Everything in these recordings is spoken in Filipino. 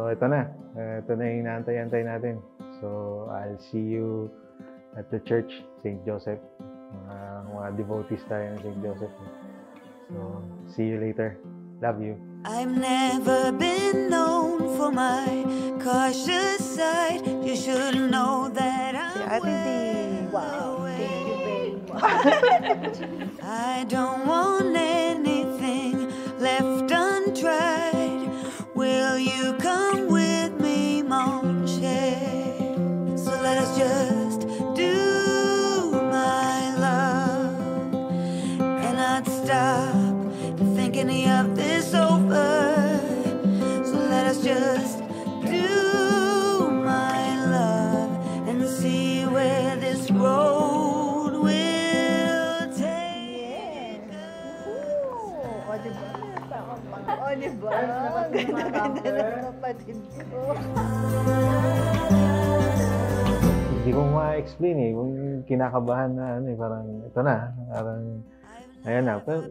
So, ito na. Ito na yung inaantay-antay natin. So, I'll see you at the church, St. Joseph. Mga devotees tayo ng St. Joseph. So, see you later. Love you. I've never been known for my cautious side. You should know that I'm Wow, thank you very much. I don't want anything left untried. Will you come with me, mon cher? So let us just do my love and not stop thinking of this over. So let us just do my love and see where this road will take us. O, diba? O, diba? Ganda ng kapatid ko. Hindi ko ma-explain eh. Kung kinakabahan na ano eh, parang ito na. Parang ayan na. Pero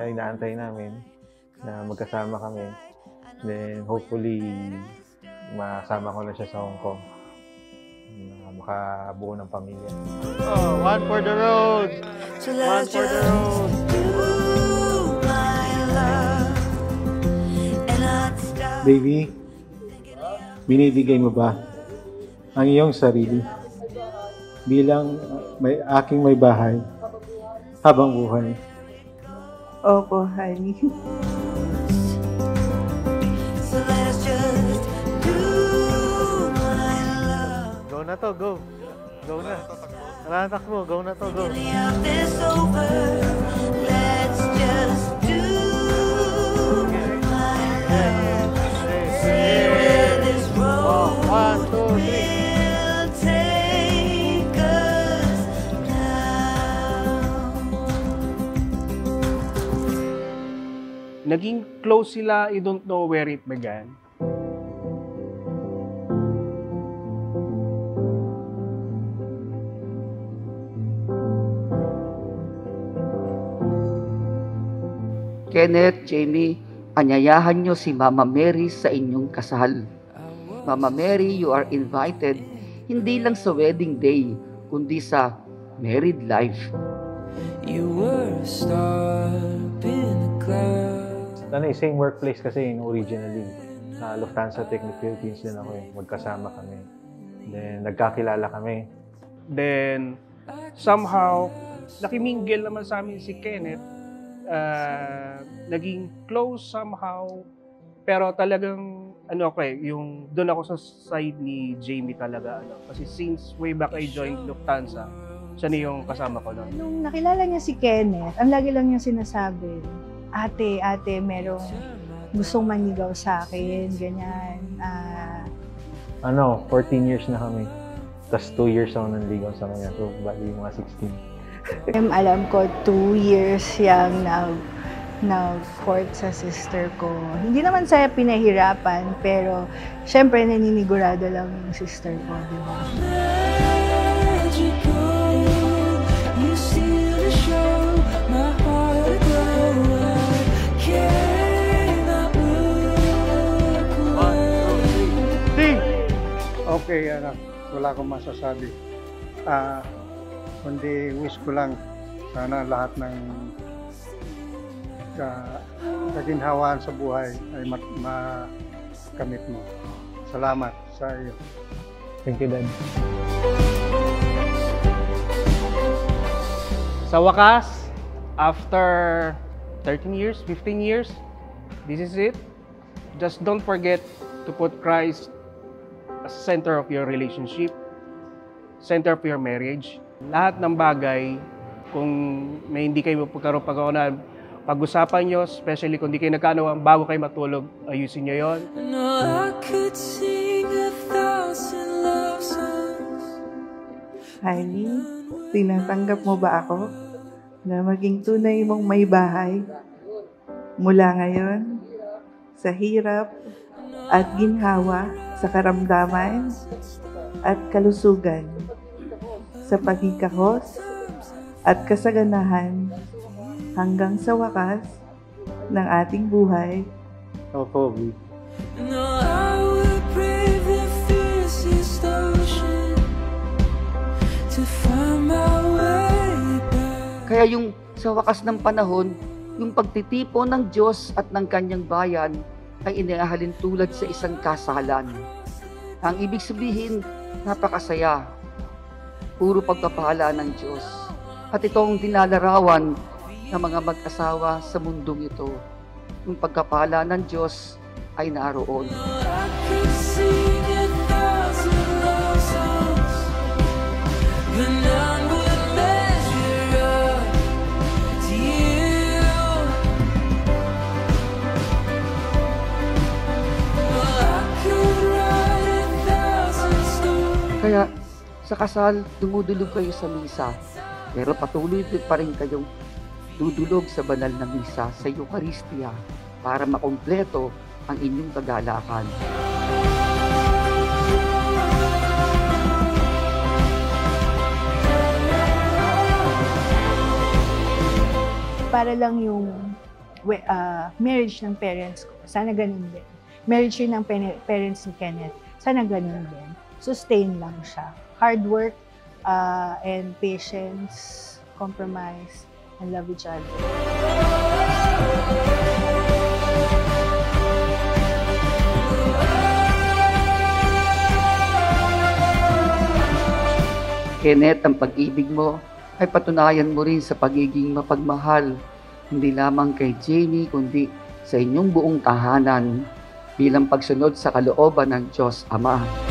inaantay namin na magkasama kami. Then hopefully masama ko na siya sa Hong Kong. Na makabuo ng pamilya. Oh, one for the road! So let's just do my love and not stop. Baby, binibigay mo ba ang iyong sarili bilang may bahay habang buhay? Opo, honey. So let's just do my love. Go na to, go. Go na. Wala na takbo, go na to, go. Of this over, let's just do my love. See where this road will take us now. Naging close sila, you don't know where it began. Kenneth, Jamie, anyayahan niyo si Mama Mary sa inyong kasal. Mama Mary, you are invited hindi lang sa wedding day, kundi sa married life. You were a star in the clouds. Same workplace kasi originally. Sa Lufthansa Technic Philippines din ako eh. Magkasama kami. Then nagkakilala kami. Then, somehow, nakimingle naman sa amin si Kenneth. Naging close somehow. Pero talagang, yung doon ako sa side ni Jamie talaga. Kasi since way back I joined Lufthansa, siya na yung kasama ko noon. Nung nakilala niya si Kenneth, ang lagi lang niya sinasabi, ate, merong gustong manligaw sa akin, ganyan. 14 years na kami. Tapos 2 years ako nanligaw sa kanya. So, bali mga 16. Alam ko, 2 years siyang nag-court sa sister ko. Hindi naman saya pinahirapan, pero syempre naninigurado lang yung sister ko, di ba? Okay, anak. Wala akong masasabi. Kundi wish ko lang sana lahat ng kaginhawaan sa buhay ay makamit mo. Salamat sa iyo. Thank you, Dad. Sa wakas, after 13 years, 15 years, this is it. Just don't forget to put Christ as center of your relationship, center of your marriage. Lahat ng bagay, kung may hindi kayo pagkakaroon pag-usapan nyo, especially kung hindi kayo nagkaanawang bago kayo matulog, ayusin nyo yon. Hailey, tinatanggap mo ba ako na maging tunay mong may bahay mula ngayon sa hirap at ginhawa, sa karamdaman at kalusugan, sa pagkikahos at kasaganahan hanggang sa wakas ng ating buhay? Opo, No, I Kaya yung sa wakas ng panahon, yung pagtitipon ng Diyos at ng kanyang bayan ay inihahalin tulad sa isang kasalan. Ang ibig sabihin, napakasaya. Puro pagpapala ng Diyos. At itong dinalarawan ng mga mag-asawa sa mundong ito. Yung pagkapala ng Diyos ay naroon. Kaya sa kasal, dumudulog kayo sa misa, pero patuloy pa rin kayong dudulog sa banal na misa sa Eucharistia para makumpleto ang inyong kagalakan. Para lang yung marriage ng parents ko, sana ganun din. Marriage rin ng parents ni Kenneth, sana ganun din. Sustain lang siya. Hard work and patience, compromise, and love each other. Kenneth, ang pag-ibig mo ay patunayan mo rin sa pagiging mapagmahal, hindi lamang kay Jamie, kundi sa inyong buong tahanan bilang pagsunod sa kalooban ng Diyos Ama.